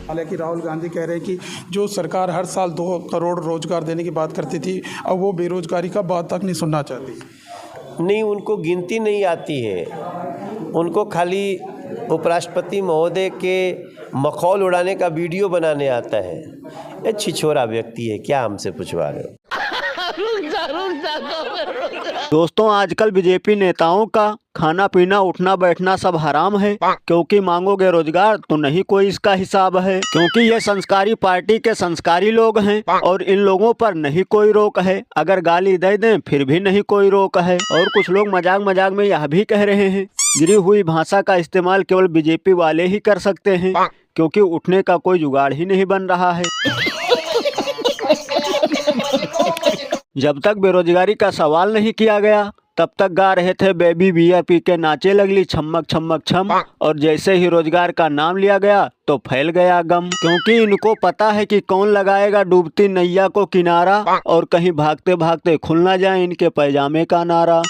हालांकि राहुल गांधी कह रहे हैं कि जो सरकार हर साल 2 करोड़ रोजगार देने की बात करती थी, अब वो बेरोजगारी का बात तक नहीं सुनना चाहती। नहीं, उनको गिनती नहीं आती है। उनको खाली उपराष्ट्रपति महोदय के मखौल उड़ाने का वीडियो बनाने आता है। ये छिछोरा व्यक्ति है, क्या हमसे पूछवा रहे हो? दोस्तों, आजकल बीजेपी नेताओं का खाना पीना उठना बैठना सब हराम है, क्योंकि मांगोगे रोजगार तो नहीं कोई इसका हिसाब है। क्योंकि ये संस्कारी पार्टी के संस्कारी लोग हैं और इन लोगों पर नहीं कोई रोक है। अगर गाली दे दें फिर भी नहीं कोई रोक है। और कुछ लोग मजाक मजाक में यह भी कह रहे हैं, गिरी हुई भाषा का इस्तेमाल केवल बीजेपी वाले ही कर सकते हैं, क्योंकि उठने का कोई जुगाड़ ही नहीं बन रहा है। जब तक बेरोजगारी का सवाल नहीं किया गया तब तक गा रहे थे बेबी बियर पी के नाचे लगली छमक छमक छम, और जैसे ही रोजगार का नाम लिया गया तो फैल गया गम। क्योंकि इनको पता है कि कौन लगाएगा डूबती नैया को किनारा, और कहीं भागते भागते खुल ना जाए इनके पैजामे का नारा।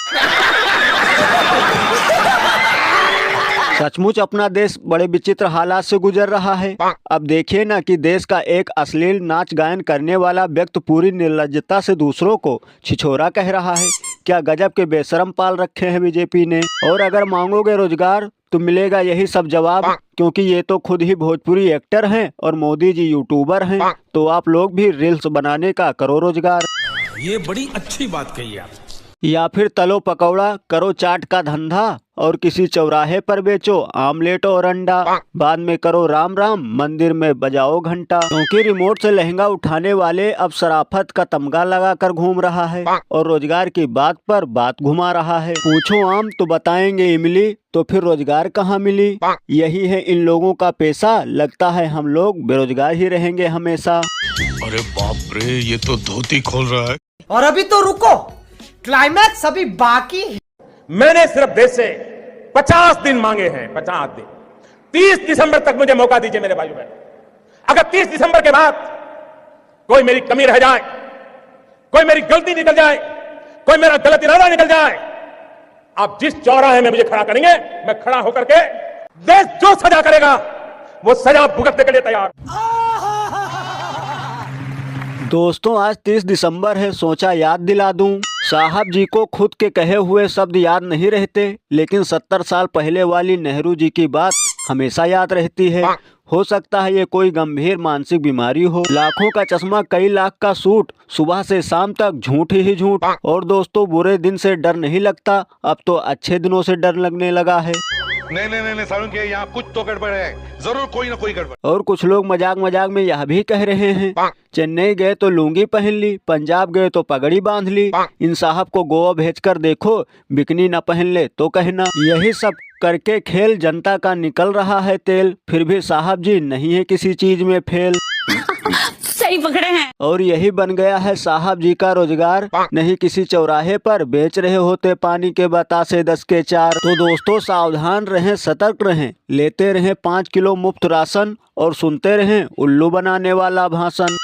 सचमुच अपना देश बड़े विचित्र हालात से गुजर रहा है। अब देखिए ना कि देश का एक अश्लील नाच गायन करने वाला व्यक्ति पूरी निर्लज्जता से दूसरों को छिछोरा कह रहा है। क्या गजब के बेशरम पाल रखे हैं बीजेपी ने। और अगर मांगोगे रोजगार तो मिलेगा यही सब जवाब, क्योंकि ये तो खुद ही भोजपुरी एक्टर हैं और मोदी जी यूट्यूबर हैं। तो आप लोग भी रील्स बनाने का करो रोजगार। ये बड़ी अच्छी बात कही आप। या फिर तलो पकौड़ा करो चाट का धंधा, और किसी चौराहे पर बेचो आमलेट और अंडा। बाद में करो राम राम, मंदिर में बजाओ घंटा। क्योंकि रिमोट से लहंगा उठाने वाले अब शराफत का तमगा लगा कर घूम रहा है और रोजगार की बात पर बात घुमा रहा है। पूछो आम तो बताएंगे इमली, तो फिर रोजगार कहाँ मिली। यही है इन लोगों का पेशा। लगता है हम लोग बेरोजगार ही रहेंगे हमेशा। अरे बाप रे, ये तो धोती खोल रहा है। और अभी तो रुको, क्लाइमैक्स अभी बाकी है। मैंने सिर्फ देश से 50 दिन मांगे हैं, 50 दिन। 30 दिसंबर तक मुझे मौका दीजिए मेरे भाइयों बहन। अगर 30 दिसंबर के बाद कोई मेरी कमी रह जाए, कोई मेरी गलती निकल जाए, कोई मेरा गलत इरादा निकल जाए, आप जिस चौराहे में मुझे खड़ा करेंगे, मैं खड़ा होकर के देश जो सजा करेगा वो सजा भुगतने के लिए तैयार। दोस्तों, आज 30 दिसंबर है, सोचा याद दिला दूं। साहब जी को खुद के कहे हुए शब्द याद नहीं रहते, लेकिन 70 साल पहले वाली नेहरू जी की बात हमेशा याद रहती है। हो सकता है ये कोई गंभीर मानसिक बीमारी हो। लाखों का चश्मा, कई लाख का सूट, सुबह से शाम तक झूठ ही झूठ। और दोस्तों, बुरे दिन से डर नहीं लगता, अब तो अच्छे दिनों से डर लगने लगा है। नहीं सारुण के यहाँ कुछ तो गड़बड़ है, जरूर कोई ना कोई गड़बड़। और कुछ लोग मजाक मजाक में यह भी कह रहे हैं, चेन्नई गए तो लुंगी पहन ली, पंजाब गए तो पगड़ी बांध ली। इन साहब को गोवा भेजकर देखो, बिकनी न पहन ले तो कहना। यही सब करके खेल जनता का निकल रहा है तेल, फिर भी साहब जी नहीं है किसी चीज में फेल। सही पकड़े हैं। और यही बन गया है साहब जी का रोजगार। नहीं किसी चौराहे पर बेच रहे होते पानी के बतासे 10 के 4। तो दोस्तों, सावधान रहें, सतर्क रहें, लेते रहें 5 किलो मुफ्त राशन और सुनते रहें उल्लू बनाने वाला भाषण।